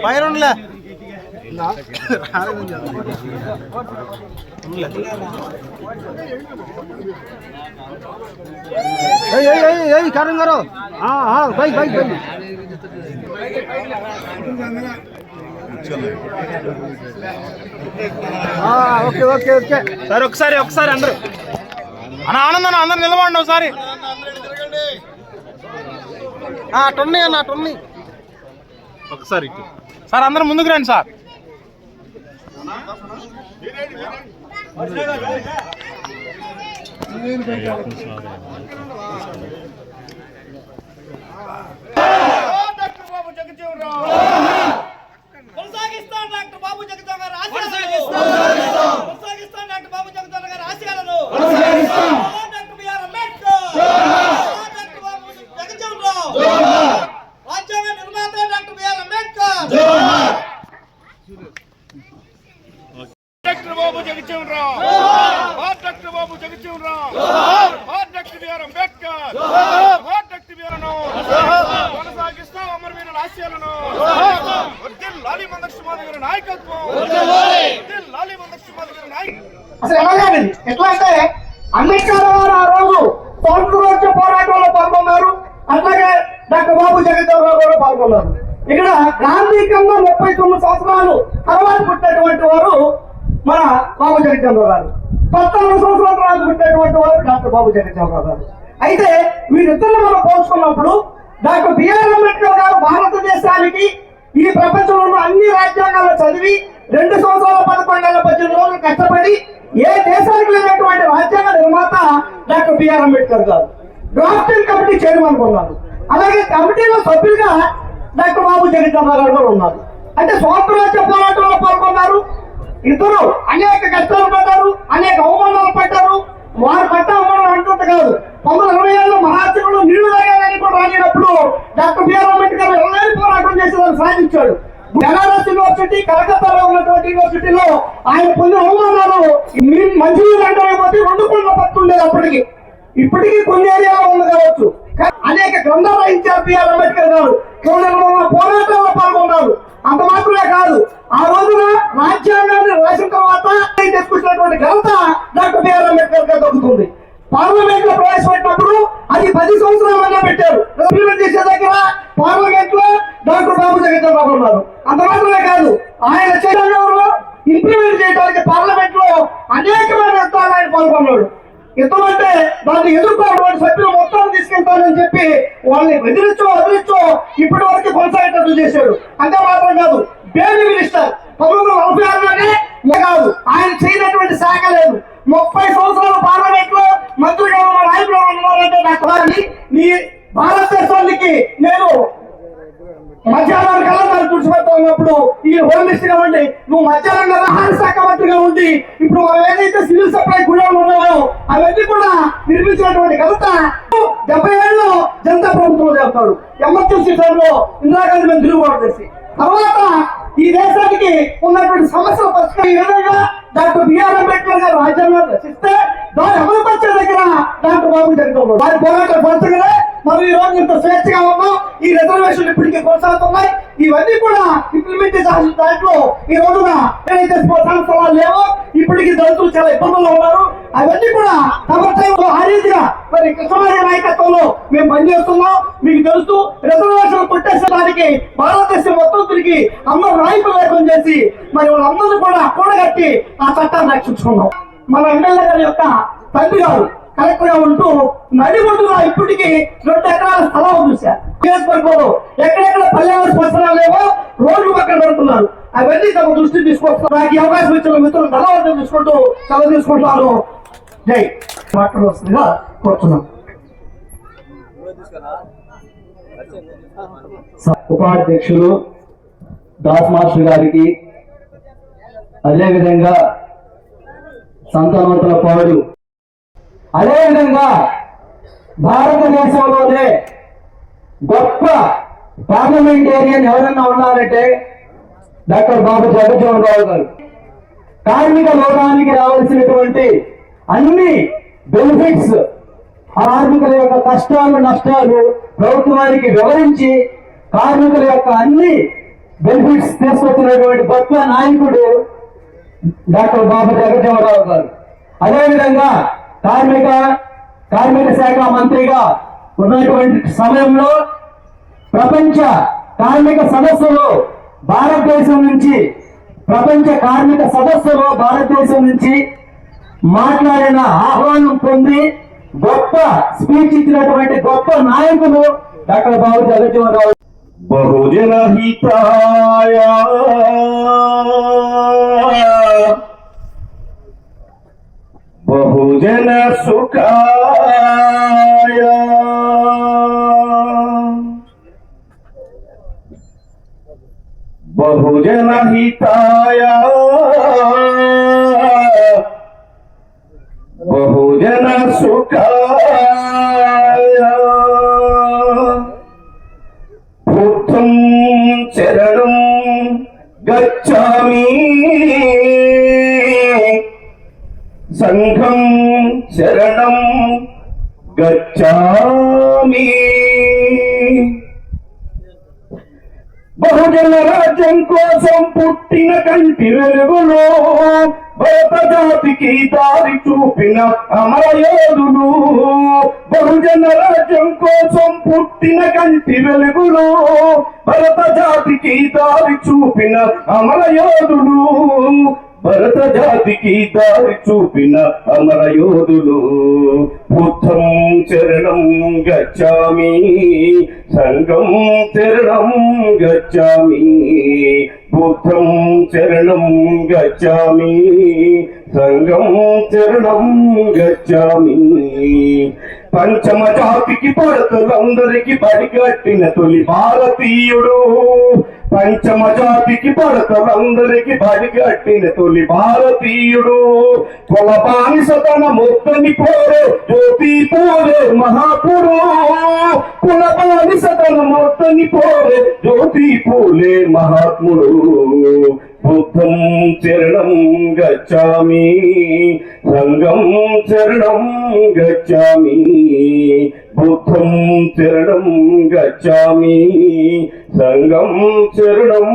పైరుండ్లే कारण करो हाँ हाँ भाई भाई भाई ఓకే ఓకే ఓకే సార్ ఒకసారి అందరూ అన్న ఆనందం అందరు నిలబడండి ఒకసారి టొన్ని అన్న టొన్ని ఒకసారి సార్ అందరూ ముందుకు రండి సార్ అసలు ఎలాగండి ఎట్లా అంటే అంబేద్కర్ గారు ఆ రోజు స్వాతంత్రోద్యమ పోరాటంలో పాల్గొన్నారు. అట్లాగే డాక్టర్ బాబు జగజ్జీవన్ రావు కూడా పాల్గొన్నారు. ఇక్కడ గాంధీ కన్నా 39 సంవత్సరాలు తర్వాత పుట్టినటువంటి వారు మన బాబు జగజ్జీవన్ రావు గారు, 19 సంవత్సరాల తర్వాత పుట్టినటువంటి వారు డాక్టర్ బాబు జగజ్జీవన్ రావు గారు. అయితే వీరిద్దరిని మనం పోల్చుకున్నప్పుడు డాక్టర్ బిఆర్ అంబేద్కర్ గారు భారతదేశానికి ఈ ప్రపంచంలో ఉన్న అన్ని రాజ్యాంగాలు చదివి 2 సంవత్సరాల 11 నెలల 18 రోజులు కష్టపడి ఏ దేశానికి లేనటువంటి రాజ్యాంగ నిర్మాత డాక్టర్ బిఆర్ అంబేద్కర్ గారు. డ్రాఫ్టింగ్ కమిటీ చైర్మన్ ఉన్నారు. అలాగే కమిటీలో సభ్యులుగా డాక్టర్ బాబు జగజ్జీవన్ రావు గారు ఉన్నారు. అంటే స్వాతంత్రోద్యమ పోరాటంలో పాల్గొన్నారు. ఇద్దరు అనేక కష్టాలు పడ్డారు, అనేక అవమానాలు పడ్డారు. వారు పట్ట అవమానాలు అంటుంటే కాదు, 1927లో మహాత్ముడు నీళ్లు తాగాలని కూడా రానినప్పుడు డాక్టర్ బిఆర్ అంబేద్కర్ ఎలాంటి పోరాటం చేసి దాన్ని సాధించాడు. బెనారస్ యూనివర్సిటీ, కలకత్తాలో ఉన్నటువంటి యూనివర్సిటీలో ఆయన పొందిన అవమానాలు మంచినీళ్ళు అంటే 2 కోట్ల పట్టుండేది అప్పటికి. ఇప్పటికీ కొన్ని ఏరియాలో ఉంది కావచ్చు. అనేక గ్రంథాలు రాయించారు బిఆర్ అంబేద్కర్ గారు. పోరాటంలో పాల్గొన్నారు. అంత మాత్రమే కాదు, ఆ రోజున రాజ్యాంగాన్ని రాసిన తర్వాత తీసుకొచ్చినటువంటి ఘనత డాక్టర్ బిఆర్ అంబేద్కర్ గారు దొరుకుతుంది. పార్లమెంట్ లో ప్రవేశపెట్టినప్పుడు అది 10 సంవత్సరాలన్నా పెట్టారు. ఇంప్లిమెంట్ చేసే దగ్గర పార్లమెంట్ లో డాక్టర్ బాబు జగజ్జీవన్ రావు ఉన్నారు. అంత మాత్రమే కాదు, ఆయన చైతన్యంలో ఇంప్లిమెంట్ చేయడానికి పార్లమెంట్ లో అనేకమైన యుద్ధాలు ఆయన పాల్గొన్నాడు. యుద్ధం అంటే దాన్ని ఎదుర్కోవడం సభ్యులు మొత్తం తీసుకెళ్తానని చెప్పి వాళ్ళని వదిలించో ఇప్పటి వరకు కొనసాగేటట్లు చేశాడు. అంతే మాత్రం కాదు, బేబీ మినిస్టర్ 1946లోనే కాదు, ఆయన చేయనటువంటి శాఖ లేదు. 30 సంవత్సరాల పార్లమెంట్ లో మంత్రిగా ఉన్న నాయకులు ఉన్నారంటే నాకు నీ భారతదేశానికి నేను మధ్యాహ్నం కల్లా దాన్ని తుడిచిపెడతా ఉన్నప్పుడు ఈ హోమ్ మినిస్టర్ గా ఉండి నువ్వు మధ్యాహ్నం ఆహార శాఖ మంత్రిగా ఉండి ఇప్పుడు మనం ఏదైతే సివిల్ సప్లై గుడాలు ఉన్నాయో అవన్నీ కూడా నిర్మించినటువంటి ఘనత 77లో జనతా ప్రభుత్వం చేస్తాడు. ఎమర్జెన్సీ టైంలో ఇందిరాగాంధీ మేము తిరుగుబాటు చేసి తర్వాత ఈ దేశానికి ఉన్నటువంటి సమస్యల పరిష్కారం విధంగా డాక్టర్ బిఆర్ అంబేద్కర్ గారు రాజ్యాంగాన్ని రచిస్తే దాని అమలు పరిచే దగ్గర డాక్టర్ బాబు జగజ్జీవన్ రావు వారి పోరాటాలు పంచగలే. మరి ఈ రోజు ఇంత స్వేచ్ఛగా ఉన్నాం. ఈ రిజర్వేషన్ ఇప్పటికీ కొనసాగుతున్నాయి. ఇవన్నీ కూడా ఇంప్లిమెంట్ చేసిన దాంట్లో ఈ రోజున ఏదైతే సంస్థలు లేవో ఇప్పటికీ దళితులు చాలా ఇబ్బందుల్లో ఉన్నారు. అవన్నీ కూడా టైంలో ఆ రీతిగా మరి కృష్ణరాజ నాయకత్వంలో మేము పనిచేస్తున్నాం. మీకు తెలుసు, రిజర్వేషన్ కొట్టేసేదానికి భారతదేశం మొత్తం తిరిగి అందరూ నాయకులు లేకుండా చేసి మరి వాళ్ళందరూ కూడా కూడగట్టి ఆ చట్టాన్ని రక్షించుకున్నాం. మన ఎమ్మెల్యే గారి యొక్క తండ్రి గారు కలెక్టర్ గా ఉంటూ నడిబొడ్డుగా ఇప్పటికీ 2 ఎకరాల స్థలం చూశారు. నియోజకవర్గంలో ఎక్కడెక్కడ పల్లెల స్పష్టం లేవో రోడ్లు పక్కన పెడుతున్నారు. అవన్నీ తమ దృష్టికి తీసుకొస్తాను. నాకు ఈ అవకాశం ఇచ్చిన మిత్రులు ధన్యవాదాలు తీసుకుంటూ సెలవు తీసుకుంటాను. జై మాట్లాడవలసిందిగా కోరుతున్నాను. ఉపాధ్యక్షులు దాస్ మాస్టర్ గారికి, అదేవిధంగా సంతానవంతుల పౌరుడు, అదేవిధంగా భారతదేశంలోనే గొప్ప పార్లమెంటేరియన్ ఎవరన్నా ఉన్నారంటే డాక్టర్ బాబు జగజ్జీవన్ రావు గారు. కార్మిక లోకానికి రావాల్సినటువంటి అన్ని బెనిఫిట్స్, కార్మికుల యొక్క కష్టాలు నష్టాలు ప్రభుత్వానికి వివరించి కార్మికుల యొక్క అన్ని బెనిఫిట్స్ తీసుకొచ్చినటువంటి గొప్ప నాయకుడు డాక్టర్ బాబు జగజ్జీవన్ రావు గారు. అదేవిధంగా కార్మిక శాఖ మంత్రిగా ఉన్నటువంటి సమయంలో ప్రపంచ కార్మిక సదస్సులో భారతదేశం నుంచి మాట్లాడిన ఆహ్వానం పొంది గొప్ప స్పీచ్ ఇచ్చినటువంటి గొప్ప నాయకులు డాక్టర్ బాబు జగజ్జీవన్ రావు. బహుజన హితాయ బహుజన సుఖాయ బహుజన హితాయ బహుజన సుఖాయ బుద్ధం శరణం గచ్ఛామి సంఘం శరణం గచ్ఛామి. బహుజన రాజ్యం కోసం పుట్టిన కంటి వెలుగులో భరత జాతికి దారి చూపిన అమరయోధుడు. బహుజన రాజ్యం కోసం పుట్టిన కంటి వెలుగులో భరత జాతికి దారి చూపిన అమరయోధుడు. భరత జాతికి దారి చూపిన అమరయోధులు. బుద్ధం శరణం గచ్ఛామి సంఘం శరణం గచ్ఛామి. బుద్ధం శరణం గచ్ఛామి సంఘం శరణం గచ్ఛామి. పంచమ జాతికి పడతలందరికీ బడిగట్టిన తొలి భారతీయుడు. పంచమ జాతికి పడతలందరికీ బడిగట్టిన తొలి భారతీయుడు. కుల బానిసతన మొత్తని పోరే జ్యోతి పోరే మహాపురు. కుల బానిసతన మొత్తని పోరే జ్యోతి పోలే మహాత్ముడు. బుద్ధం శరణం గచ్ఛామి సంఘం శరణం గచ్ఛామి. బుద్ధం శరణం గచ్ఛామి సంఘం శరణం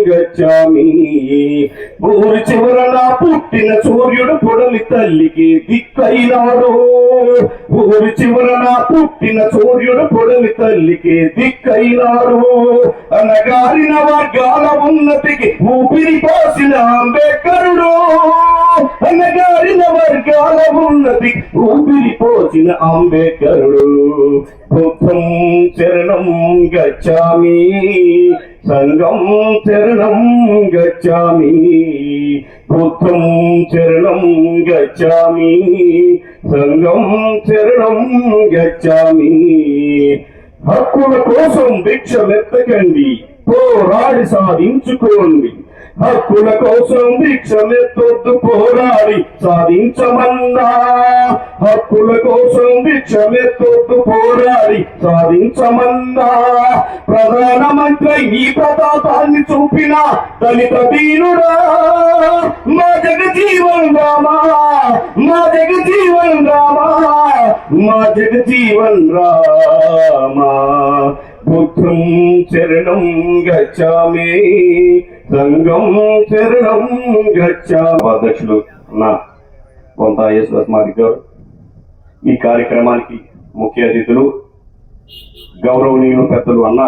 గచ్ఛామి. ఊరి చివరన పుట్టిన సూర్యుడు పొడలి తల్లికి దిక్కైనాడు. ఊరి చివరన పుట్టిన సూర్యుడు పొడలి తల్లికి దిక్కైనాడు. అనగారిన వర్గాల ఉన్నతికి ఊపిరి పోసిన అంబేద్కరుడు. అనగారిన వర్గాల ఉన్నతి ఊపిరి పోసిన అంబేద్కరుడు. బుద్ధం శరణం గచ్ఛామి సంఘం శరణం గచ్ఛామి. బుద్ధం శరణం గచ్ఛామి సంఘం శరణం గచ్ఛామి. హక్కుల కోసం భిక్షమెత్తకండి, పోరాడి సాధించుకోండి. హక్కుల కోసం భిక్షమెత్తొద్దు, పోరాడి సాధించమన్నా. హక్కుల కోసం భిక్షమెత్తొద్దు, పోరాడి సాధించమన్నా. ప్రధానమంత్రి ఈ ప్రతాపాన్ని చూపిన దళిత వీరుడా మా జగజీవన్ రామా. మా జగజీవన్ రామా. మా జగజీవన్ రామా. బుద్ధం శరణం గచ్ఛామి సంఘం శరణం గచ్ఛామి. అధ్యక్షులు నా కొంత యేసుదాస్ మాదిక్ గారు, ఈ కార్యక్రమానికి ముఖ్య అతిథులు గౌరవనీయులు పెద్దలు అన్న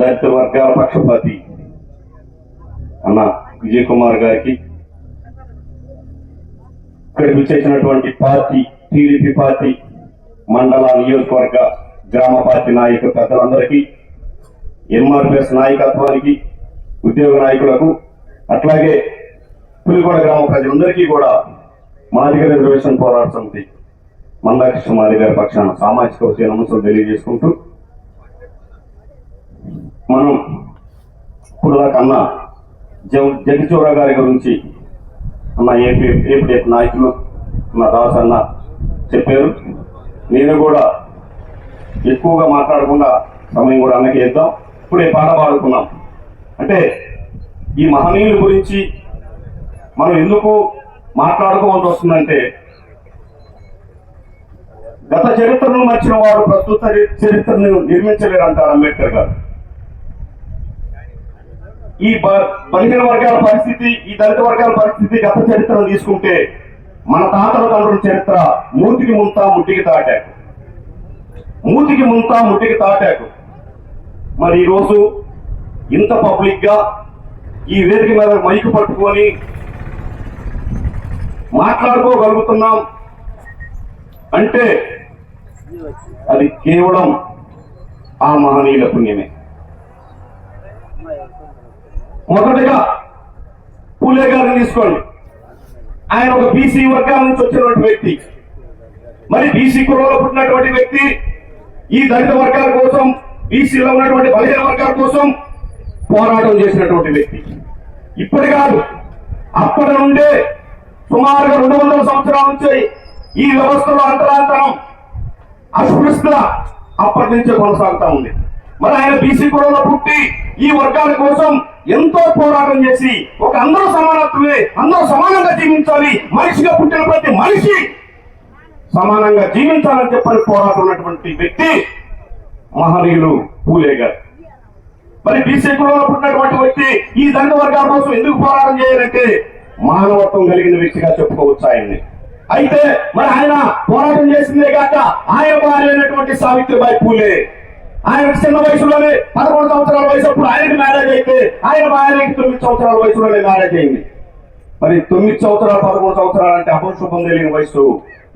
దళిత వర్గాల పక్షపాతి అన్న విజయ్ కుమార్ గారికి, ఇక్కడికి వచ్చేసినటువంటి పార్టీ టీడీపీ పార్టీ మండల నియోజకవర్గ గ్రామ పార్టీ నాయకులు పెద్దలందరికీ, ఎంఆర్పిఎస్ నాయకత్వానికి, ఉద్యోగ నాయకులకు అట్లాగే పులిగొడ గ్రామ ప్రజలందరికీ కూడా మాదిగ రిజర్వేషన్ పోరాట సమితి మందాకృష్ణ మాది గారి పక్షాన సామాజిక నమస్సులు తెలియజేసుకుంటూ, మనం ఇప్పుడు దాకన్నా జగచూరా గారి గురించి అన్న ఏపీఎఫ్ నాయకులు అన్న దాస్ అన్న చెప్పారు. నేను కూడా ఎక్కువగా మాట్లాడకుండా సమయం కూడా అన్నకి ఇద్దాం. ఇప్పుడే పాట పాడుకున్నాం. అంటే ఈ మహనీయుల గురించి మనం ఎందుకు మాట్లాడుకోవాల్సి వస్తుందంటే, గత చరిత్రను మర్చిన వాడు ప్రస్తుత చరిత్రను నిర్మించలేరు అంటారు అంబేద్కర్ గారు. ఈ బలహీన వర్గాల పరిస్థితి, ఈ దళిత వర్గాల పరిస్థితి గత చరిత్రను తీసుకుంటే మన తాతల తండ్రుల చరిత్ర మూతికి ముంత ముట్టికి తాటాకు, మూతికి ముంత ముట్టికి తాటాకు. మరి ఈరోజు ఇంత పబ్లిక్ గా ఈ వేదిక మీద మైకు పట్టుకొని మాట్లాడుకోగలుగుతున్నాం అంటే అది కేవలం ఆ మహనీయుల పుణ్యమే. మొదటగా పూలే గారిని తీసుకోండి. ఆయన ఒక బీసీ వర్గాల నుంచి వచ్చినటువంటి వ్యక్తి. మరి బీసీ కులంలో పుట్టినటువంటి వ్యక్తి ఈ దళిత వర్గాల కోసం, బీసీలో ఉన్నటువంటి బలహీన వర్గాల కోసం పోరాటం చేసినటువంటి వ్యక్తి. ఇప్పటి కాదు, అప్పటి నుండే సుమారుగా 200 సంవత్సరాల నుంచి ఈ వ్యవస్థలో అంతరాంతరం అస్పృశ్యత అప్పటి నుంచే కొనసాగుతా ఉంది. మరి ఆయన బీసీ కులంలో పుట్టి ఈ వర్గాల కోసం ఎంతో పోరాటం చేసి ఒక అందరూ సమానత్వమే, అందరూ సమానంగా జీవించాలి, మనిషిగా పుట్టిన ప్రతి మనిషి సమానంగా జీవించాలని చెప్పని పోరాటం ఉన్నటువంటి వ్యక్తి మహనీయులు పూలే గారు. మరి బీసీ కులంలో పుట్టినటువంటి వ్యక్తి ఈ దళిత వర్గాల కోసం ఎందుకు పోరాటం చేయాలంటే మానవత్వం కలిగిన వ్యక్తిగా చెప్పుకోవచ్చు ఆయన్ని. అయితే మరి ఆయన పోరాటం చేసిందే కాక ఆయన భార్య అయినటువంటి సావిత్రిబాయి పూలే, ఆయన చిన్న వయసులోనే 11 సంవత్సరాల వయసు అప్పుడు ఆయనకి మ్యారేజ్ అయితే ఆయన భార్యకి 9 సంవత్సరాల వయసులోనే మ్యారేజ్ అయింది. మరి 9 సంవత్సరాలు 11 సంవత్సరాలు అంటే అపశుభం తెలియని వయసు.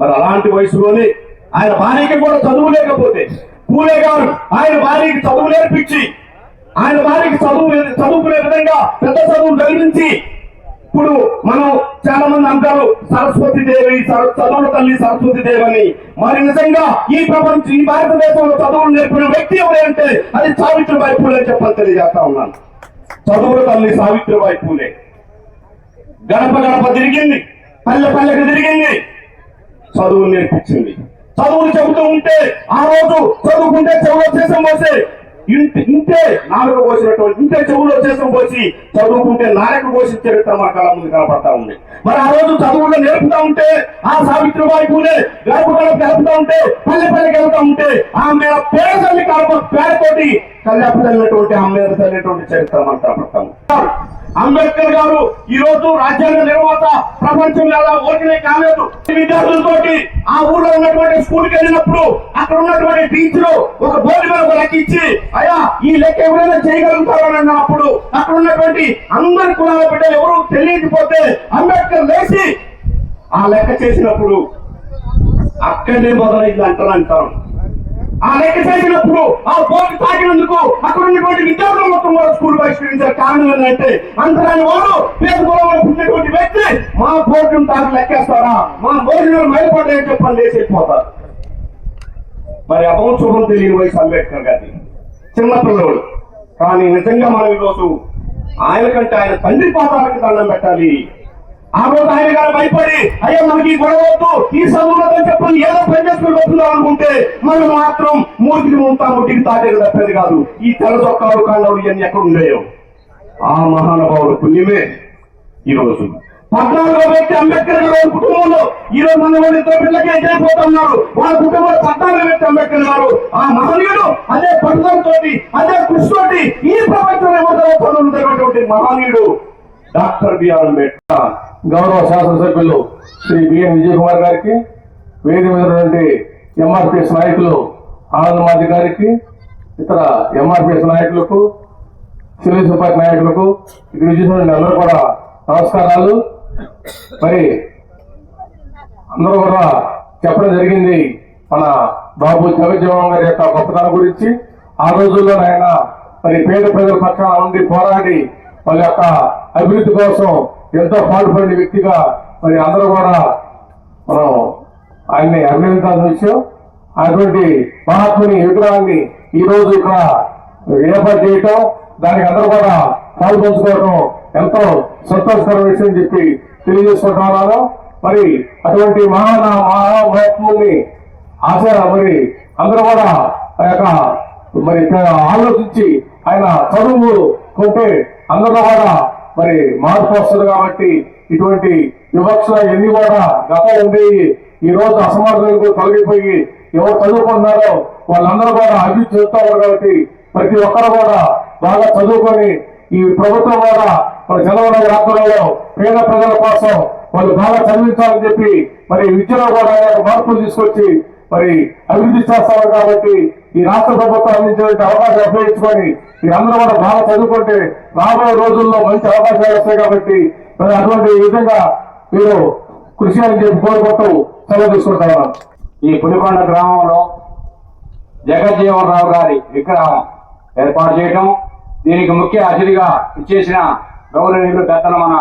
మరి అలాంటి వయసులోనే ఆయన భార్యకి కూడా చదువు లేకపోతే పూలే గారు ఆయన భార్యకి చదువు నేర్పించి, ఆయన భార్యకి చదువుకునే విధంగా పెద్ద చదువులు చదివించి, ఇప్పుడు మనం చాలా మంది అంటారు సరస్వతి దేవి, చదువుల తల్లి సరస్వతి దేవి అని. మరి నిజంగా ఈ భారతదేశంలో చదువులు నేర్పిన వ్యక్తి ఎవరంటే అది సావిత్రిబాయి పూలే చెప్పని తెలియజేస్తా ఉన్నాను. చదువుల తల్లి సావిత్రిబాయి పూలే గడప గడప తిరిగింది, పల్లె పల్లెకి తిరిగింది, చదువులు నేర్పించింది. చదువులు చెబుతూ ఉంటే ఆ రోజు చదువుకుంటే చెవులో చేసం పోసే ఇంటే నాలుగు పోసినటువంటి ఇంటే చెవులో చేసం పోసి చదువుకుంటే నాలుగు పోసిన చరిత్ర మా కళ ముందు కనపడతా ఉంది. మరి ఆ రోజు చదువులో నేర్పుతా ఉంటే ఆ సావిత్రిబాయి పూలే గడప గడప గడుపుతా ఉంటే పల్లె పల్లెకి వెళ్తా ఉంటే ఆమె పేద తల్లి పేడతోటి కళ్యాపు తల్లినటువంటి ఆమె తల్లినటువంటి చరిత్ర మనం కనపడతాము. అంబేద్కర్ గారు ఈ రోజు రాజ్యాంగ నిర్మాత, ప్రపంచం ఎలా ఓటనే కాలేదు. విద్యార్థులతోటి ఆ ఊళ్ళో ఉన్నటువంటి స్కూల్కి వెళ్ళినప్పుడు అక్కడ ఉన్నటువంటి టీచరు ఒక బోర్డు మీద ఒక లెక్క ఇచ్చి, అయ్యా ఈ లెక్క ఎవరైనా చేయగలుగుతారని అన్నప్పుడు అక్కడ ఉన్నటువంటి అందరి కులాల బిడ్డలు ఎవరు తెలియకపోతే అంబేద్కర్ లేచి ఆ లెక్క చేసినప్పుడు అక్కడే మొదలైంది అంటారు. ఆ లెక్క చేసినప్పుడు ఆ బోర్డు తాకినందుకు అక్కడ ఉన్నటువంటి విద్యార్థులు మొత్తం కూడా స్కూల్ బహిష్కరించారు. కారణం ఏంటంటే అంతరాని వాడు పేద కులంలో పుట్టినటువంటి వ్యక్తి మా బోర్డును తాకి లెక్కేస్తారా, మా భోజనాలు మైలుపడ్డాయని చెప్పని లేచిపోతారు. మరి అపశుభం తెలియని వయసు అంబేద్కర్ గారి చిన్నపిల్లవాడు. కానీ నిజంగా మనం ఈరోజు ఆయన కంటే ఆయన తండ్రి పాదాలకు దండం పెట్టాలి. ఆ రోజు ఆయన గారు భయపడి అయ్యా మనకి ఈ గొడవ వద్దు, ఈ చదువులతో చెప్పని ఏదో పని చేసుకుని వస్తుందాం అనుకుంటే మనం మాత్రం మూతికి ముంతా ముట్టికి తాటేది తప్పేది కాదు. ఈ తెల్ల చొక్కాలు కాండవులు ఇవన్నీ ఎక్కడ ఉండేయో ఆ మహానుభావుడు పుణ్యమే ఈరోజు 14వ వ్యక్తి అంబేద్కర్ గారు కుటుంబంలో ఈ రోజు 100 మంది పిల్లలకి ఎగిరిపోతున్నారు. వాళ్ళ కుటుంబంలో 14వ వ్యక్తి అంబేద్కర్ గారు. ఆ మహనీయుడు అదే పట్టుదలతో అదే కృషితోటి ఈ ప్రపంచంలో చదువుతున్నటువంటి మహనీయుడు డాక్టర్ బిఆర్ అంబేద్కర్. గౌరవ శాసనసభ్యులు శ్రీ బిఎన్ విజయ్ కుమార్ గారికి, వేదిక మీద ఉన్నటువంటి ఎంఆర్పిఎస్ నాయకులు ఆనందమాది గారికి, ఇతర ఎంఆర్పిఎస్ నాయకులకు, సివిల్ సొసైటీ నాయకులకు, ఇక్కడ విజయ్ అందరూ కూడా నమస్కారాలు. మరి అందరూ కూడా చెప్పడం జరిగింది మన బాబు జగజ్జీవన్ గారి యొక్క గొప్పతనం గురించి. ఆ రోజుల్లో ఆయన మరి పేద ప్రజల పక్షాన ఉండి పోరాడి వాళ్ళ యొక్క అభివృద్ధి కోసం ఎంతో పాటుపడిన వ్యక్తిగా మరి అందరూ కూడా మనం ఆయన్ని అభినందించాల్సిన విషయం. అటువంటి మహాత్ముని విగ్రహాన్ని ఈ రోజు ఇక్కడ ఏర్పాటు చేయటం, దానికి అందరూ కూడా పాల్పంచుకోవడం ఎంతో సంతోషకర విషయం చెప్పి తెలియజేసుకుంటున్నాను. మరి అటువంటి మహాత్ముల్ని మరి అందరూ కూడా ఆ యొక్క మరి ఆలోచించి ఆయన చదువు కొంటే అందరూ కూడా మరి మార్పు వస్తుంది. కాబట్టి ఇటువంటి వివక్షలు ఇవన్నీ కూడా గతం ఉండేవి, ఈ రోజు అసమాధానాలకు తొలగిపోయి ఎవరు చదువుకుంటున్నారో వాళ్ళందరూ కూడా అభివృద్ధి చెందుతా ఉన్నారు. కాబట్టి ప్రతి ఒక్కరు కూడా బాగా చదువుకొని ఈ ప్రభుత్వం కూడా మన చంద్రబాబు ఆధ్వర్యంలో పేద ప్రజల కోసం వాళ్ళు బాగా చదివించాలని చెప్పి మరి విద్యలో కూడా మార్పులు తీసుకొచ్చి మరి అభివృద్ధి చేస్తారు. కాబట్టి ఈ రాష్ట్ర ప్రభుత్వం అందించేటువంటి అవకాశం ఉపయోగించుకొని మీరందరూ కూడా బాగా చదువుకుంటే రాబోయే రోజుల్లో మంచి అవకాశాలు వస్తాయి. కాబట్టి మరి అటువంటి విధంగా మీరు కృషి అని చెప్పి కోరుకుంటూ సెలవు తీసుకుంటాను. ఈ పులికొండ గ్రామంలో జగజ్జీవన్ రావు గారి విగ్రహం ఏర్పాటు చేయడం, దీనికి ముఖ్య అతిథిగా ఇచ్చేసిన గౌరవనీయులు పెద్దలు మన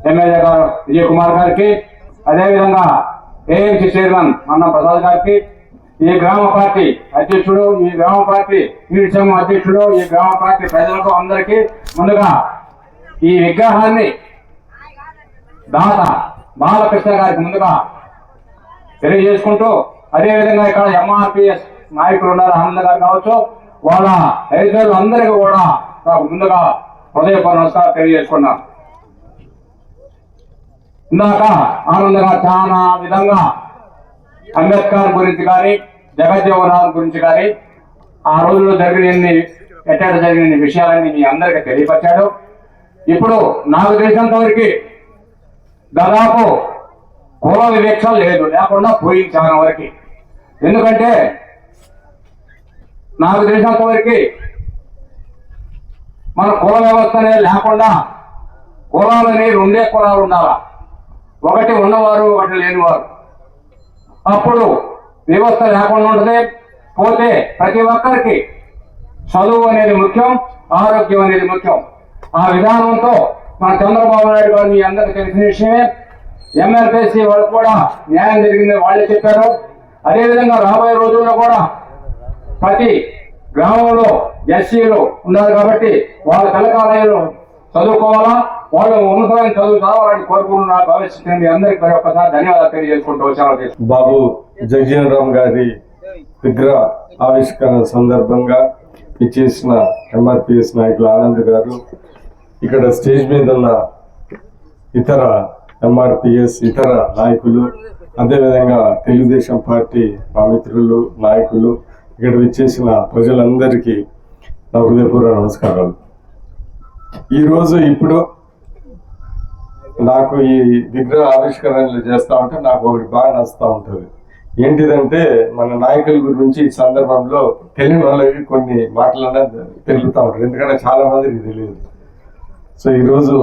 ఎమ్మెల్యే గారు విజయ్ కుమార్ గారికి, అదేవిధంగా ఏఎంసీ చైర్మన్ అన్నం ప్రసాద్ గారికి, ఈ గ్రామ పార్టీ అధ్యక్షుడు, ఈ గ్రామ పార్టీ యూనిట్ సంఘం అధ్యక్షుడు, ఈ గ్రామ పార్టీ ప్రజలకు అందరికీ ముందుగా ఈ విగ్రహాన్ని దాత బాలకృష్ణ గారికి ముందుగా తెలియజేసుకుంటూ, అదేవిధంగా ఇక్కడ ఎంఆర్పిఎస్ నాయకులు ఉన్నారు, ఆనంద్ గారు కావచ్చు, వాళ్ళ రైతులు అందరికీ కూడా నాకు ముందుగా హృదయపూర్వక నమస్కారం తెలియజేసుకున్నాను. ఇందాక ఆనందంగా చాలా విధంగా అంబేద్కర్ గురించి కానీ జగజ్జీవన్ రావు గురించి కానీ ఆ రోజుల్లో జరిగిన విషయాలన్నీ మీ అందరికీ తెలియపరిచాడు. ఇప్పుడు నాకు తెలిసినంత వరకు దాదాపు కుల వివక్ష లేదు, లేకుండా పోయింది చాలా వరకు. ఎందుకంటే నాకు తెలిసినంత వరకు మన కుల వ్యవస్థ అనేది లేకుండా కులాలని రెండే కులాలు ఉండాలా, ఒకటి ఉన్నవారు ఒకటి లేనివారు. అప్పుడు వ్యవస్థ లేకుండా ఉంటుంది. పోతే ప్రతి ఒక్కరికి చదువు అనేది ముఖ్యం, ఆరోగ్యం అనేది ముఖ్యం. ఆ విధానంతో మన చంద్రబాబు నాయుడు గారు మీ అందరికీ తెలిసిన విషయమే. ఎంఆర్పిఎస్సి వాళ్ళు కూడా న్యాయం జరిగిందని వాళ్ళే చెప్పారు. అదేవిధంగా రాబోయే రోజుల్లో కూడా ప్రతి గ్రామంలో ఎస్సీలు ఉన్నారు కాబట్టి వాళ్ళ కళాకాలయాలు చదువుకోవాలా, వాళ్ళు ఉన్నతమైన చదువు చదవాలని కోరుకుంటున్న భవిష్యత్తు మీ అందరికీ మరి ఒక్కసారి ధన్యవాదాలు తెలియజేసుకుంటూ వచ్చాను. బాబు జగజ్జీవన్ రామ్ గారి విగ్రహ ఆవిష్కరణ సందర్భంగా ఇచ్చేసిన ఎంఆర్పిఎస్ నాయకులు ఆనంద్ గారు, ఇక్కడ స్టేజ్ మీద ఉన్న ఇతర ఎంఆర్పిఎస్ ఇతర నాయకులు, అదేవిధంగా తెలుగుదేశం పార్టీ మా మిత్రులు నాయకులు, ఇక్కడ విచ్చేసిన ప్రజలందరికీ నా హృదయపూర్వక నమస్కారాలు. ఈరోజు ఇప్పుడు నాకు ఈ విగ్రహ ఆవిష్కరణలు చేస్తా ఉంటే నాకు ఒకటి బాగా నచ్చుతూ ఉంటుంది. ఏంటిదంటే మన నాయకుల గురించి ఈ సందర్భంలో తెలియని వాళ్ళకి కొన్ని మాటలన్నా తెలుపుతూ ఉంటారు, ఎందుకంటే చాలా మందికి తెలియదు. సో ఈరోజు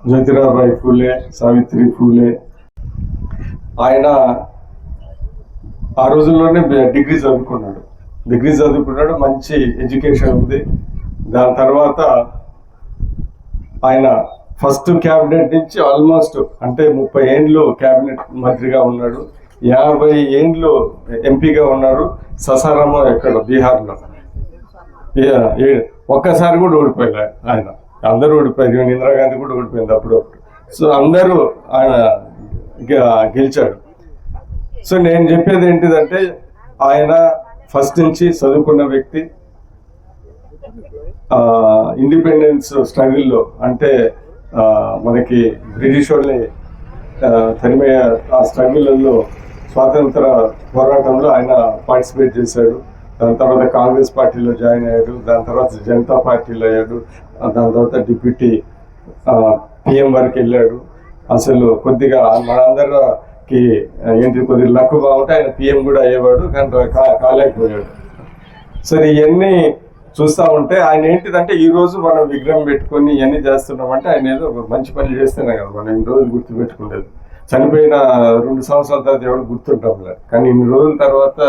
జ్యోతిరాబాయి ఫూలే, సావిత్రి ఫూలే, ఆయన ఆ రోజుల్లోనే డిగ్రీ చదువుకున్నాడు, మంచి ఎడ్యుకేషన్ ఉంది. దాని తర్వాత ఆయన ఫస్ట్ క్యాబినెట్ నుంచి ఆల్మోస్ట్ అంటే 30 ఏండ్లు క్యాబినెట్ మంత్రిగా ఉన్నాడు, 50 ఏండ్లు ఎంపీగా ఉన్నారు. ససారామో ఎక్కడ బీహార్లో ఒక్కసారి కూడా ఓడిపోయారు ఆయన. అందరూ ఓడిపోయారు, ఇందిరాగాంధీ కూడా ఓడిపోయింది అప్పుడు. సో అందరూ ఆయన గెలిచాడు. సో నేను చెప్పేది ఏంటిదంటే ఆయన ఫస్ట్ నుంచి చదువుకున్న వ్యక్తి. ఇండిపెండెన్స్ స్ట్రగుల్లో అంటే మనకి బ్రిటిష్ వాళ్ళని తరిమే ఆ స్ట్రగుల్లో స్వాతంత్ర పోరాటంలో ఆయన పార్టిసిపేట్ చేశాడు. దాని తర్వాత కాంగ్రెస్ పార్టీలో జాయిన్ అయ్యాడు, దాని తర్వాత జనతా పార్టీలో అయ్యాడు, దాని తర్వాత డిప్యూటీ పిఎం వరకు వెళ్ళాడు. అసలు కొద్దిగా మనందరికి ఏంటి కొద్దిగా లక్ బాగుంటే ఆయన పిఎం కూడా అయ్యేవాడు, కానీ కాలేకపోయాడు. సరే ఇవన్నీ చూస్తూ ఉంటే ఆయన ఏంటిదంటే ఈరోజు మనం విగ్రహం పెట్టుకొని ఇవన్నీ చేస్తున్నామంటే ఆయన ఏదో మంచి పని చేస్తేనే కదా మనం ఇన్ని రోజులు గుర్తుపెట్టుకునేది. చనిపోయిన 2 సంవత్సరాల తర్వాత ఎవరు గుర్తుంటాం లేదు, కానీ ఇన్ని రోజుల తర్వాత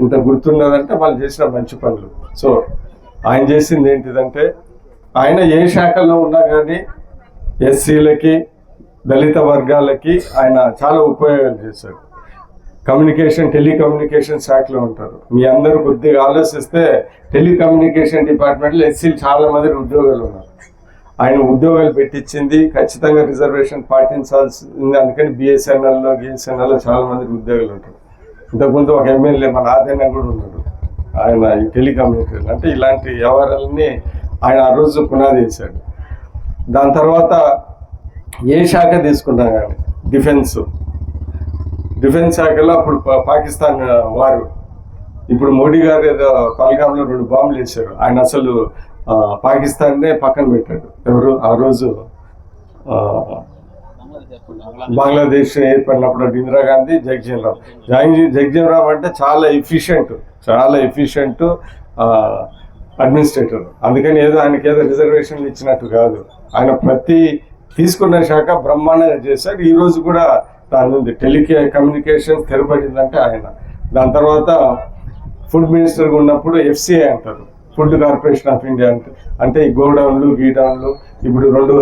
ఇంత గుర్తున్నదంటే వాళ్ళు చేసిన మంచి పనులు. సో ఆయన చేసింది ఏంటిదంటే ఆయన ఏ శాఖలో ఉన్నా కానీ ఎస్సీలకి దళిత వర్గాలకి ఆయన చాలా ఉపయోగాలు చేశారు. టెలికమ్యూనికేషన్ శాఖలో ఉంటారు. మీ అందరూ కొద్దిగా ఆలోచిస్తే టెలికమ్యూనికేషన్ డిపార్ట్మెంట్లో ఎస్సీలు చాలా మంది ఉద్యోగాలు ఉన్నారు. ఆయన ఉద్యోగాలు పెట్టించింది ఖచ్చితంగా రిజర్వేషన్ పాటించాల్సింది. అందుకని బిఎస్ఎన్ఎల్లో చాలా మంది ఉద్యోగాలు ఉంటారు. ఇంతకుముందు ఒక ఎమ్మెల్యే మన ఆదరణ కూడా ఉన్నాడు. ఆయన ఈ టెలికమ్యూనికేషన్ అంటే ఇలాంటి వ్యవహారాలని ఆయన ఆ రోజు పునాది వేశాడు. దాని తర్వాత ఏ శాఖ తీసుకున్నా కానీ డిఫెన్స్ శాఖలో అప్పుడు పాకిస్తాన్ వారు, ఇప్పుడు మోడీ గారు ఏదో పహల్గామ్లో 2 బాంబులు వేశారు. ఆయన అసలు పాకిస్తాన్నే పక్కన పెట్టాడు. ఎవరు ఆ రోజు బంగ్లాదేశ్ ఏర్పడినప్పుడు ఇందిరాగాంధీ, జగ్జీవన్ రామ్ అంటే చాలా ఎఫిషియెంట్ అడ్మినిస్ట్రేటర్. అందుకని ఆయనకి ఏదో రిజర్వేషన్లు ఇచ్చినట్టు కాదు. ఆయన ప్రతి తీసుకున్న శాఖ బ్రహ్మాండంగా చేశాడు. ఈ రోజు కూడా దాని ఉంది. టెలికమ్యూనికేషన్ స్థిరపడిందంటే ఆయన. దాని తర్వాత ఫుడ్ మినిస్టర్గా ఉన్నప్పుడు FCI అంటారు, ఫుడ్ కార్పొరేషన్ ఆఫ్ ఇండియా అంటే ఈ గోడౌన్లు ఇప్పుడు 2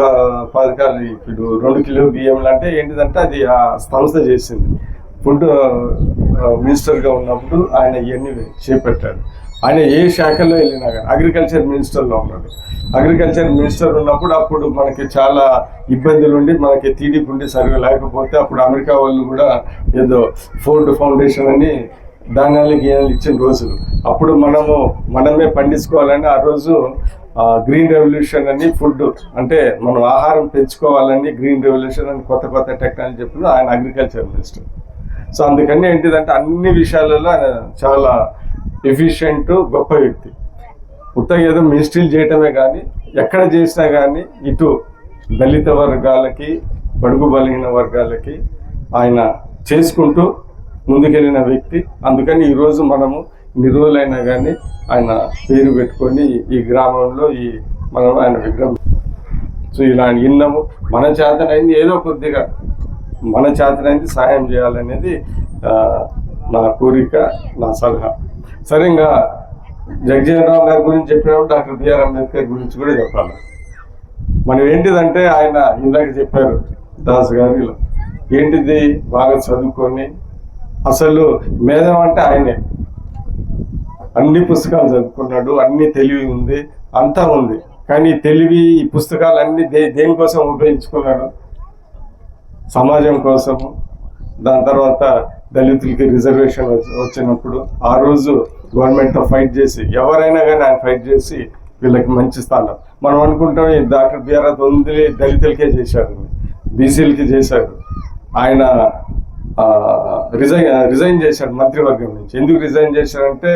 పథకాలు, ఇప్పుడు 2 కిలో బియ్యంలు అంటే ఏంటిదంటే అది ఆ సంస్థ చేసింది. ఫుడ్ మినిస్టర్గా ఉన్నప్పుడు ఆయన ఇవన్నీ చేపట్టాడు. ఆయన ఏ శాఖలో వెళ్ళినా కానీ అగ్రికల్చర్ మినిస్టర్లో ఉన్నాడు. అగ్రికల్చర్ మినిస్టర్ ఉన్నప్పుడు అప్పుడు మనకి చాలా ఇబ్బందులు ఉండి మనకి TDP ఉండి సరిగా లేకపోతే అప్పుడు అమెరికా వాళ్ళు కూడా ఏదో ఫోర్డ్ ఫౌండేషన్ అని ధాన్యాలకి ఇచ్చిన రోజులు. అప్పుడు మనమే పండించుకోవాలని ఆ రోజు గ్రీన్ రెవల్యూషన్ అని ఫుడ్ అంటే మనం ఆహారం పెంచుకోవాలని గ్రీన్ రెవల్యూషన్ అని కొత్త టెక్నాలజీ చెప్పిన ఆయన అగ్రికల్చర్ మినిస్టర్. సో అందుకని ఏంటిదంటే అన్ని విషయాలలో ఆయన చాలా ఎఫిషియెంట్, గొప్ప వ్యక్తి. ఉత్తగా ఏదో మినిస్ట్రీలు చేయటమే కానీ ఎక్కడ చేసినా కానీ ఇటు దళిత వర్గాలకి, బడుగు బలహీన వర్గాలకి ఆయన చేసుకుంటూ ముందుకెళ్ళిన వ్యక్తి. అందుకని ఈరోజు మనము నిరువులైనా కానీ ఆయన పేరు పెట్టుకొని ఈ గ్రామంలో మనం ఆయన విగ్రహం. సో ఇలా ఇన్నాము. మన చేతనైంది ఏదో కొద్దిగా మన చేతనైంది సాయం చేయాలనేది నా కోరిక, నా సలహా. సరే, ఇంకా జగజీవన్ రామ్ గారి గురించి చెప్పినప్పుడు డాక్టర్ బిఆర్ అంబేద్కర్ గురించి కూడా చెప్పాలి. మనం ఏంటిదంటే ఆయన ఇందాక చెప్పారు దాస్ గారిలో ఏంటిది, బాగా చదువుకొని అసలు మేధం అంటే ఆయనే. అన్ని పుస్తకాలు చదువుకున్నాడు, అన్ని తెలివి ఉంది, అంతా ఉంది. కానీ తెలివి, ఈ పుస్తకాలన్నీ దేనికోసం ఉపయోగించుకున్నాడు? సమాజం కోసము. దాని తర్వాత దళితులకి రిజర్వేషన్ వచ్చినప్పుడు ఆ రోజు గవర్నమెంట్తో ఫైట్ చేసి, ఎవరైనా కానీ ఆయన ఫైట్ చేసి వీళ్ళకి మంచి స్థానం. మనం అనుకుంటాం డాక్టర్ బిఆర్ ఓన్లీ దళితులకే చేశారు, బీసీలకి చేశారు. ఆయన రిజైన్ చేశాడు మంత్రివర్గం నుంచి. ఎందుకు రిజైన్ చేశారంటే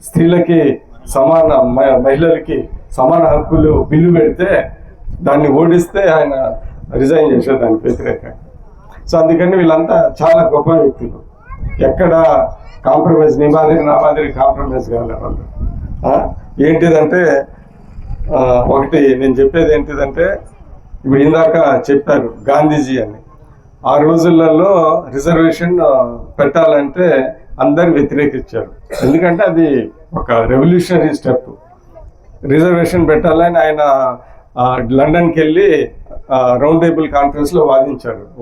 స్త్రీలకి మహిళలకి సమాన హక్కులు బిల్లు పెడితే దాన్ని ఓడిస్తే ఆయన రిజైన్ చేశారు దానికి వ్యతిరేకంగా. సో అందుకని వీళ్ళంతా చాలా గొప్ప వ్యక్తులు. ఎక్కడ కాంప్రమైజ్, నా మాదిరి కాంప్రమైజ్ కాలే వాళ్ళు. ఏంటిదంటే ఒకటి నేను చెప్పేది ఏంటిదంటే, ఇప్పుడు ఇందాక చెప్పారు గాంధీజీ అని. ఆ రోజులలో రిజర్వేషన్ పెట్టాలంటే అందరు వ్యతిరేకించారు. ఎందుకంటే అది ఒక రెవల్యూషనరీ స్టెప్. రిజర్వేషన్ పెట్టాలని ఆయన లండన్కి వెళ్ళి రౌండ్ టేబుల్ కాన్ఫరెన్స్లో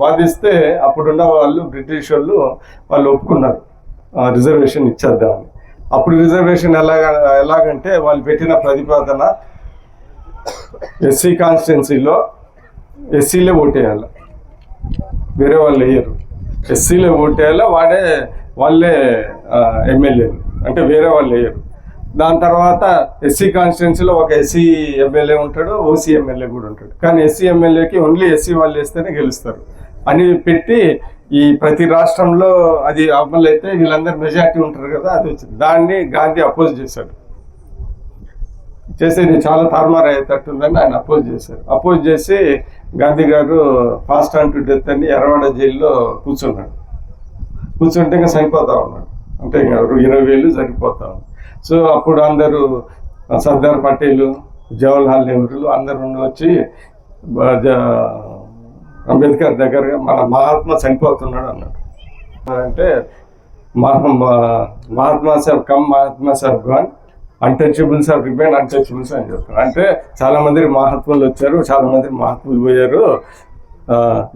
వాదిస్తే అప్పుడున్న వాళ్ళు బ్రిటిష్ వాళ్ళు ఒప్పుకున్నారు రిజర్వేషన్ ఇచ్చేద్దామని. అప్పుడు రిజర్వేషన్ ఎలాగంటే వాళ్ళు పెట్టిన ప్రతిపాదన ఎస్సీ కాన్స్టిట్యున్సీలో ఎస్సీలే ఓటేయాలి, వేరే వాళ్ళు వేయరు. ఎస్సీలే ఓటేయాలి, వాళ్ళే ఎమ్మెల్యేలు, అంటే వేరే వాళ్ళు వేయరు. దాని తర్వాత ఎస్సీ కాన్స్టిట్యున్సీలో ఒక ఎస్సీ ఎమ్మెల్యే ఉంటాడు, ఓసీ ఎమ్మెల్యే కూడా ఉంటాడు. కానీ ఎస్సీ ఎమ్మెల్యేకి ఓన్లీ ఎస్సీ వాళ్ళు వేస్తేనే గెలుస్తారు అని పెట్టి ఈ ప్రతి రాష్ట్రంలో అది అమలు అయితే వీళ్ళందరూ మెజార్టీ ఉంటారు కదా, అది వచ్చింది. దాన్ని గాంధీ అపోజ్ చేశాడు. చేసేది చాలా తారుమారు అయ్యేటట్టుందని ఆయన అపోజ్ చేసి గాంధీ గారు ఫాస్ట్ ఆన్ టు డెత్ అని ఎర్రవాడ జైల్లో కూర్చుంటే ఇంకా చనిపోతా ఉన్నాడు. అంటే ఇంకా 20,000 సరిపోతా ఉంది. సో అప్పుడు అందరూ సర్దార్ పటేల్, జవహర్లాల్ నెహ్రూలు అందరూ వచ్చి అంబేద్కర్ దగ్గరగా మన మహాత్మా చనిపోతున్నాడు అన్నాడు. అంటే Mahatma sahib come, Mahatma sahib gone, untouchables are remain untouchables అని చెప్తారు. అంటే చాలా మంది మహాత్ములు వచ్చారు, చాలా మంది మహాత్ములు పోయారు,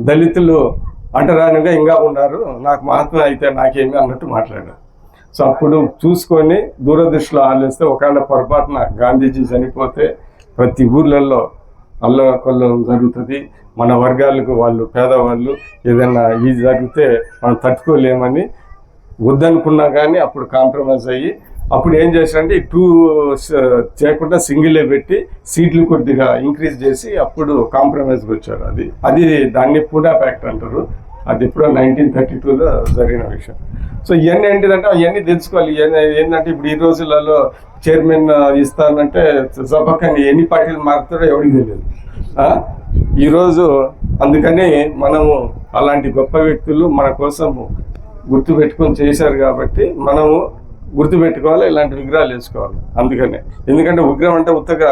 దళితులు అంటరానిగా ఇంకా ఉన్నారు, నాకు మహాత్మ అయితే నాకేమి అన్నట్టు మాట్లాడారు. సో అప్పుడు చూసుకొని దూరదృష్టిలో ఆలోచిస్తే ఒకవేళ పొరపాటున గాంధీజీ చనిపోతే ప్రతి ఊర్లలో అల్లకొల్లం జరుగుతుంది, మన వర్గాలకు వాళ్ళు పేదవాళ్ళు ఏదైనా ఇది జరిగితే మనం తట్టుకోలేమని వద్దనుకున్నా కానీ అప్పుడు కాంప్రమైజ్ అయ్యి అప్పుడు ఏం చేశారంటే ఈ 2 చేయకుండా సింగిలే పెట్టి సీట్లు కొద్దిగా ఇంక్రీజ్ చేసి అప్పుడు కాంప్రమైజ్కి వచ్చారు. అది దాన్ని పూనా ప్యాక్ట్ అంటారు. అది ఎప్పుడో 1932లో జరిగిన విషయం. సో ఇవన్నీ ఏంటిదంటే అవన్నీ తెలుసుకోవాలి. ఏంటంటే ఇప్పుడు ఈ రోజులలో చైర్మన్ ఇస్తానంటే సభకని ఎన్ని పార్టీలు మారుతారో ఎవరికి తెలియదు. ఈరోజు అందుకని మనము అలాంటి గొప్ప వ్యక్తులు మన కోసం గుర్తుపెట్టుకొని చేశారు కాబట్టి మనము గుర్తుపెట్టుకోవాలి, ఇలాంటి విగ్రహాలు వేసుకోవాలి. అందుకనే ఎందుకంటే విగ్రహం అంటే ఉత్తగా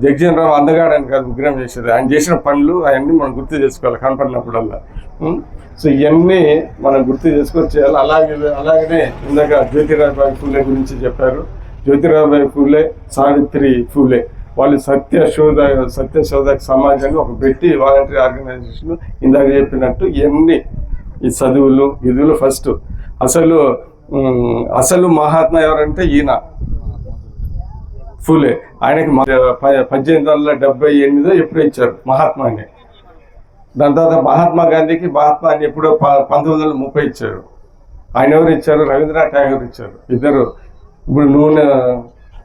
జగజీవన్ రామ్ అందగాడని కాదు విగ్రహం చేసేది, ఆయన చేసిన పనులు అవన్నీ మనం గుర్తు చేసుకోవాలి కనపడినప్పుడల్లా. సో ఇవన్నీ మనం గుర్తు చేసుకొని చేయాలి. అలాగనే ఇందాక జ్యోతిరావుబాయి ఫూలే గురించి చెప్పారు. జ్యోతిరావుబాయి ఫూలే, సావిత్రి ఫూలే వాళ్ళు సత్యశోధక సమాజాన్ని ఒక పెట్టి వాలంటరీ ఆర్గనైజేషన్ ఇందాక చెప్పినట్టు ఇవన్నీ ఈ చదువులు ఫస్ట్ అసలు మహాత్మా ఎవరంటే ఈయన ఫూలే. ఆయనకి 1878 ఎప్పుడో ఇచ్చారు మహాత్మాని. దాని తర్వాత మహాత్మా గాంధీకి మహాత్మా అని ఎప్పుడో 1930 ఇచ్చారు. ఆయన ఎవరు ఇచ్చారు? రవీంద్రనాథ్ ఠాగూర్ ఇచ్చారు. ఇద్దరు ఇప్పుడు నూనె.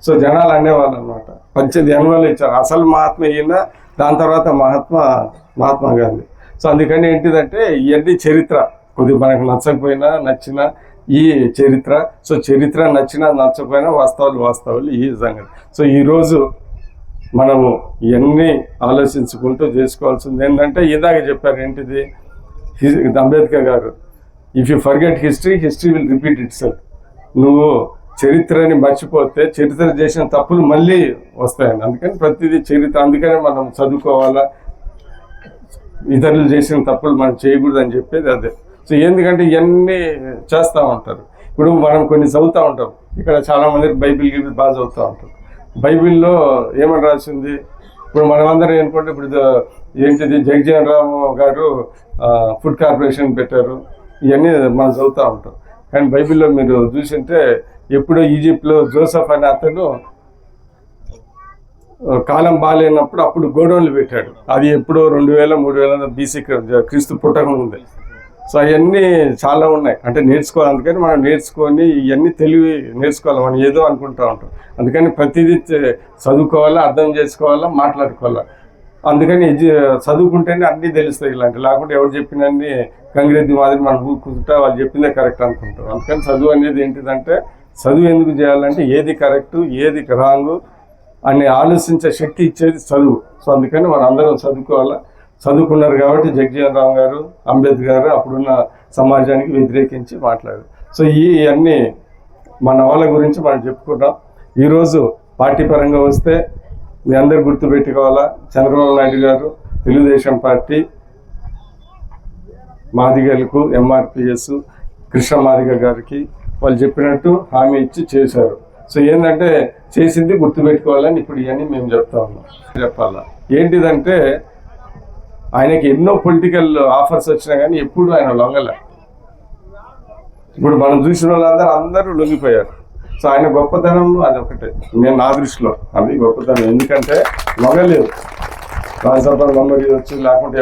సో జనాలు అనేవాళ్ళు అనమాట 1880లో ఇచ్చారు. అసలు మహాత్మా ఈయన, దాని తర్వాత మహాత్మా గాంధీ. సో అందుకని ఏంటిదంటే ఇవన్నీ చరిత్ర కొద్దిగా మనకు నచ్చకపోయినా నచ్చినా ఈ చరిత్ర. సో చరిత్ర నచ్చినా నచ్చకపోయినా వాస్తవాలు ఈ సంగతి. సో ఈరోజు మనము ఇవన్నీ ఆలోచించుకుంటూ చేసుకోవాల్సింది ఏంటంటే ఇందాక చెప్పారు ఏంటిది అంబేద్కర్ గారు, if you forget history will repeat it self. నువ్వు చరిత్రని మర్చిపోతే చరిత్ర చేసిన తప్పులు మళ్ళీ వస్తాయని. అందుకని ప్రతిదీ చరిత్ర. అందుకనే మనం చదువుకోవాలా, ఇతరులు చేసిన తప్పులు మనం చేయకూడదు అని చెప్పేది అదే. సో ఎందుకంటే ఇవన్నీ చేస్తూ ఉంటారు. ఇప్పుడు మనం కొన్ని చదువుతూ ఉంటాం, ఇక్కడ చాలామంది బైబిల్ బాగా చదువుతూ ఉంటారు. బైబిల్లో ఏమని రాసింది? ఇప్పుడు మనమందరం ఏంటంటే ఇప్పుడు ఏంటిది జగజీవన్ రామ్ గారు ఫుడ్ కార్పొరేషన్ పెట్టారు, ఇవన్నీ మనం చదువుతూ ఉంటాం. కానీ బైబిల్లో మీరు చూసింటే ఎప్పుడో ఈజిప్ట్లో జోసెఫ్ అనే అతను కాలం బాగాలేనప్పుడు అప్పుడు గోడౌన్లు పెట్టాడు. అది ఎప్పుడో 2000-3000 BC క్రీస్తు పుట్టకం ఉంది. సో అవన్నీ చాలా ఉన్నాయి అంటే నేర్చుకోవాలి. అందుకని మనం నేర్చుకొని ఇవన్నీ తెలివి నేర్చుకోవాలి. మనం ఏదో అనుకుంటూ ఉంటాం. అందుకని ప్రతిదీ చదువుకోవాలా, అర్థం చేసుకోవాలా, మాట్లాడుకోవాలా. అందుకని చదువుకుంటేనే అన్నీ తెలుస్తాయి. ఇలాంటి లేకుంటే ఎవరు చెప్పినన్ని గంగిరెద్ది మాదిరి మనం కూర్చుంటా వాళ్ళు చెప్పిందే కరెక్ట్ అనుకుంటాం. అందుకని చదువు అనేది ఏంటిదంటే చదువు ఎందుకు చేయాలంటే ఏది కరెక్టు ఏది రాంగు అని ఆలోచించే శక్తి ఇచ్చేది చదువు. సో అందుకని మనం అందరం చదువుకోవాలా. చదువుకున్నారు కాబట్టి జగజీవన్ రామ్ గారు, అంబేద్కర్ గారు అప్పుడున్న సమాజానికి వ్యతిరేకించి మాట్లాడారు. సో ఇవన్నీ మన వాళ్ళ గురించి మనం చెప్పుకుంటాం. ఈరోజు పార్టీ పరంగా వస్తే మీ అందరు గుర్తుపెట్టుకోవాలా, చంద్రబాబు నాయుడు గారు తెలుగుదేశం పార్టీ మాదిగలకు ఎంఆర్పిఎస్ కృష్ణ మాదిగ గారికి వాళ్ళు చెప్పినట్టు హామీ ఇచ్చి చేశారు. సో ఏంటంటే చేసింది గుర్తుపెట్టుకోవాలని ఇప్పుడు ఇవన్నీ మేము చెప్తా ఉన్నాం. చెప్పాలా ఏంటిదంటే ఆయనకి ఎన్నో పొలిటికల్ ఆఫర్స్ వచ్చినా కానీ ఎప్పుడు ఆయన లొంగలే. ఇప్పుడు మనం చూసిన వాళ్ళందరూ లొంగిపోయారు. సో ఆయన గొప్పతనం అదొకటే నా దృష్టిలో, అది గొప్పతనం. ఎందుకంటే లొంగలేదు. రాజ్యసభ మెంబర్ వచ్చి లేకుంటే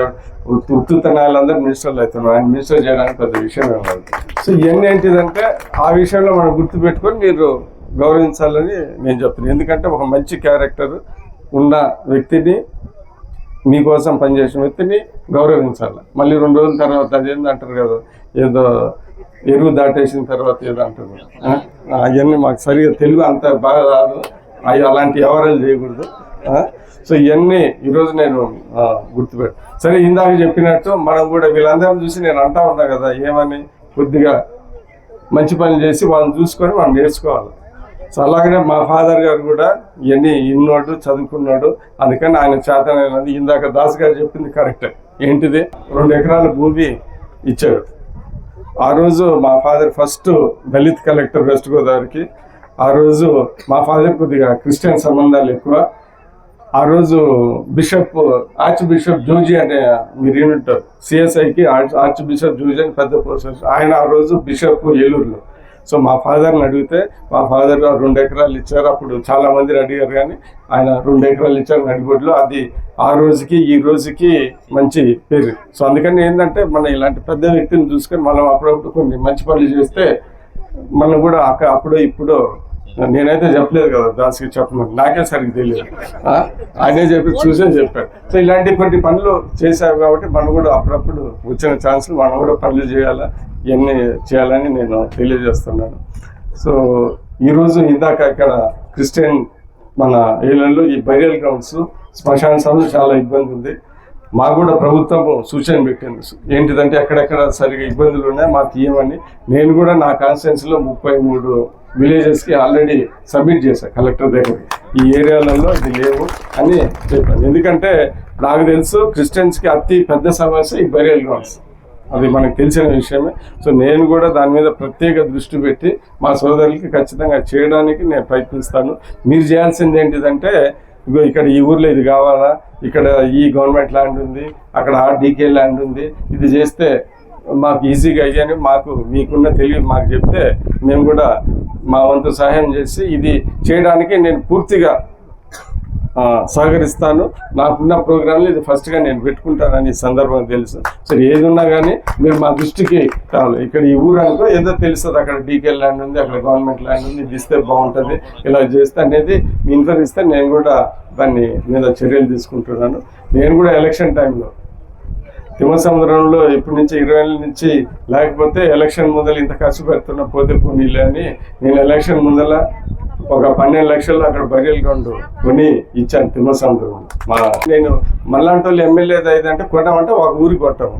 ఉత్తుతనాలందరూ మినిస్టర్లు అవుతున్నారు. ఆయన మినిస్టర్ చేయడానికి పెద్ద విషయం కాదు. సో ఇవన్నీ ఏంటిదంటే ఆ విషయంలో మనం గుర్తుపెట్టుకొని మీరు గౌరవించాలని నేను చెప్తున్నాను. ఎందుకంటే ఒక మంచి క్యారెక్టర్ ఉన్న వ్యక్తిని, మీకోసం పనిచేసిన వ్యక్తిని గౌరవించాలి. మళ్ళీ 2 రోజుల తర్వాత అదేంది అంటారు కదా, ఏదో ఎరువు దాటేసిన తర్వాత ఏదో అంటారు. అవన్నీ మాకు సరిగా తెలుగు అంత బాగా రాదు, అవి అలాంటి వ్యవహారాలు చేయకూడదు. సో ఇవన్నీ ఈరోజు నేను గుర్తుపెట్టు. సరే ఇందాక చెప్పినట్టు మనం కూడా వీళ్ళందరం చూసి నేను అంటా ఉన్నా కదా, ఏమని కొద్దిగా మంచి పని చేసి వాళ్ళని చూసుకొని మనం నేర్చుకోవాలి. సో అలాగనే మా ఫాదర్ గారు కూడా ఇవన్నీ ఇన్నోడు చదువుకున్నాడు. అందుకని ఆయన చేతనైనది ఇందాక దాస్ గారు చెప్పింది కరెక్టే. ఏంటిది 2 ఎకరాల భూమి ఇచ్చాడు. ఆ రోజు మా father first Dalit collector west గోదావరికి ఆ రోజు మా ఫాదర్ కొద్దిగా క్రిస్టియన్ సంబంధాలు ఎక్కువ. ఆ రోజు ఆర్చ్ బిషప్ జూజీ అనే మీరు వింటారు, సిఎస్ఐకి ఆర్చ్ బిషప్ జూజీ అని పెద్ద పోస్ట్, ఆయన ఆ రోజు బిషప్ ఏలూరులో. సో మా ఫాదర్ని అడిగితే మా ఫాదర్ 2 ఎకరాలు ఇచ్చారు. అప్పుడు చాలా మంది అడిగారు కానీ ఆయన 2 ఎకరాలు ఇచ్చారు నడిగొడ్లో. అది ఆ రోజుకి ఈ రోజుకి మంచి పేరు. సో అందుకని ఏంటంటే మనం ఇలాంటి పెద్ద వ్యక్తిని చూసుకొని మనం అప్పుడప్పుడు కొన్ని మంచి పనులు చేస్తే మనం కూడా అప్పుడు ఇప్పుడు నేనైతే చెప్పలేదు కదా దాస్కి చెప్పమని, నాకే సరిగ్గా తెలియదు, ఆయనే చూసే చెప్పాడు. సో ఇలాంటి కొన్ని పనులు చేశావు కాబట్టి మనం కూడా అప్పుడప్పుడు వచ్చిన ఛాన్సులు మనం కూడా పనులు చేయాలా, ఇవన్నీ చేయాలని నేను తెలియజేస్తున్నాను. సో ఈరోజు ఇందాక ఇక్కడ క్రిస్టియన్ మన ఏలూరులో ఈ బరియల్ గ్రౌండ్స్ శ్మశాన సభలు చాలా ఇబ్బంది ఉంది. మాకు కూడా ప్రభుత్వం సూచన పెట్టింది ఏంటిదంటే ఎక్కడెక్కడ సరిగా ఇబ్బందులు ఉన్నాయి మాకు ఇవ్వమని. నేను కూడా నా కాన్స్టిట్యున్సీలో 33 విలేజెస్కి ఆల్రెడీ సబ్మిట్ చేశాను కలెక్టర్ దగ్గర, ఈ ఏరియాలలో ఇది లేవు అని చెప్పాను. ఎందుకంటే నాకు తెలుసు క్రిస్టియన్స్కి అతి పెద్ద సమస్య ఈ బరియల్ గ్రౌండ్స్, అది మనకు తెలిసిన విషయమే. సో నేను కూడా దాని మీద ప్రత్యేక దృష్టి పెట్టి మా సోదరులకి ఖచ్చితంగా చేయడానికి నేను ప్రయత్నిస్తాను. మీరు చేయాల్సింది ఏంటిదంటే ఇగో ఇక్కడ ఈ ఊర్లో ఇది కావాలా, ఇక్కడ ఈ గవర్నమెంట్ ల్యాండ్ ఉంది, అక్కడ డీకే ల్యాండ్ ఉంది, ఇది చేస్తే మాకు ఈజీగా అయ్యాని మీకున్న తెలివి మాకు చెప్తే మేము కూడా మా వంతు సహాయం చేసి ఇది చేయడానికి నేను పూర్తిగా సహకరిస్తాను. నాకున్న ప్రోగ్రాంలు ఇది ఫస్ట్గా నేను పెట్టుకుంటానని సందర్భంగా తెలుసు. సరే ఏది ఉన్నా కానీ మీరు మా దృష్టికి కావాలి. ఇక్కడ ఈ ఊరు అనుకో ఏదో తెలుస్తుంది, అక్కడ డీకే ల్యాండ్ ఉంది, అక్కడ గవర్నమెంట్ ల్యాండ్ ఉంది, ఇది ఇస్తే బాగుంటుంది, ఇలా చేస్తే అనేది మీ ఇన్ఫర్ ఇస్తే నేను కూడా దాన్ని మీద చర్యలు తీసుకుంటున్నాను. నేను కూడా ఎలక్షన్ టైంలో తిమ్మసముద్రంలో ఇప్పటి నుంచి 20 ఏళ్ళ నుంచి లేకపోతే ఎలక్షన్ ముందర ఇంత ఖర్చు పెడుతున్నా పోతే పోనీలే అని నేను ఎలక్షన్ ముందర ఒక 12 లక్షల్లో అక్కడ బరియల్ గ్రౌండ్ కొని ఇచ్చాను తిమ్మసముద్రం. నేను మళ్ళాంటి వాళ్ళు ఎమ్మెల్యే అంటే కొట్టామంటే ఒక ఊరికి కొట్టాము,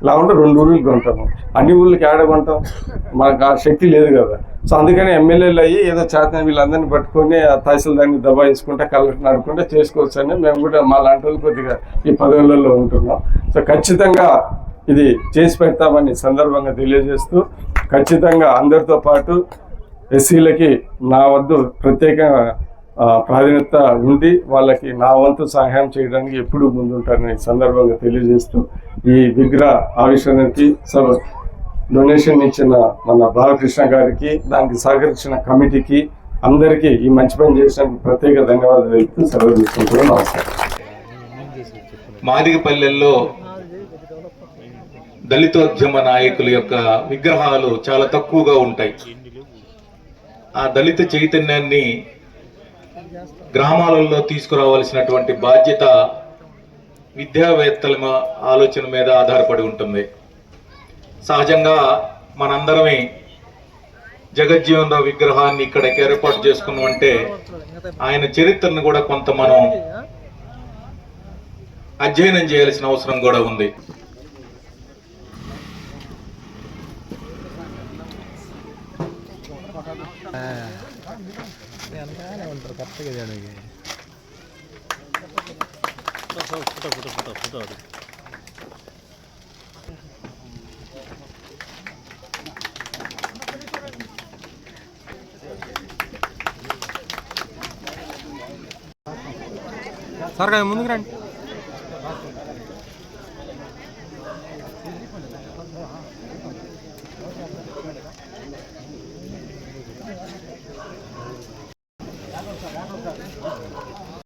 లేకుంటే 2 ఊర్లు కొంటాము. అన్ని ఊళ్ళకి ఏడ కొంటాం, మనకు ఆ శక్తి లేదు కదా. సో అందుకని ఎమ్మెల్యేలు అయ్యి ఏదో చేతన వీళ్ళందరినీ పట్టుకొని ఆ తహసీల్దార్ని దబాయించుకుంటే కలెక్టర్ నడుకుంటే చేసుకోవచ్చు అని మేము కూడా మా లాంటి వాళ్ళు కొద్దిగా ఈ పదవులలో ఉంటున్నాం. సో ఖచ్చితంగా ఇది చేసి పెడతామని సందర్భంగా తెలియజేస్తూ, ఖచ్చితంగా అందరితో పాటు ఎస్సీలకి నా వద్దు ప్రత్యేకంగా ప్రాధాన్యత ఉండి వాళ్ళకి నా వంతు సహాయం చేయడానికి ఎప్పుడూ ముందుంటారని సందర్భంగా తెలియజేస్తూ, ఈ విగ్రహ ఆవిష్కరణకి డొనేషన్ ఇచ్చిన మన బాలకృష్ణ గారికి, దానికి సహకరించిన కమిటీకి, అందరికీ ఈ మంచి పని చేసినందుకు ప్రత్యేక ధన్యవాదాలు తెలుపుతూ సెలవు తీసుకుంటున్నాను. నమస్కారం. మాదిగపల్లెల్లో దళితోద్యమ నాయకుల యొక్క విగ్రహాలు చాలా తక్కువగా ఉంటాయి. ఆ దళిత చైతన్యాన్ని గ్రామాలలో తీసుకురావాల్సినటువంటి బాధ్యత విద్యావేత్తల ఆలోచన మీద ఆధారపడి ఉంటుంది. సహజంగా మనందరమే జగజ్జీవన్ రావు విగ్రహాన్ని ఇక్కడ ఏర్పాటు చేసుకున్నామంటే ఆయన చరిత్రను కూడా కొంత మనం అధ్యయనం చేయాల్సిన అవసరం కూడా ఉంది. సార్ ముందుకు రండి.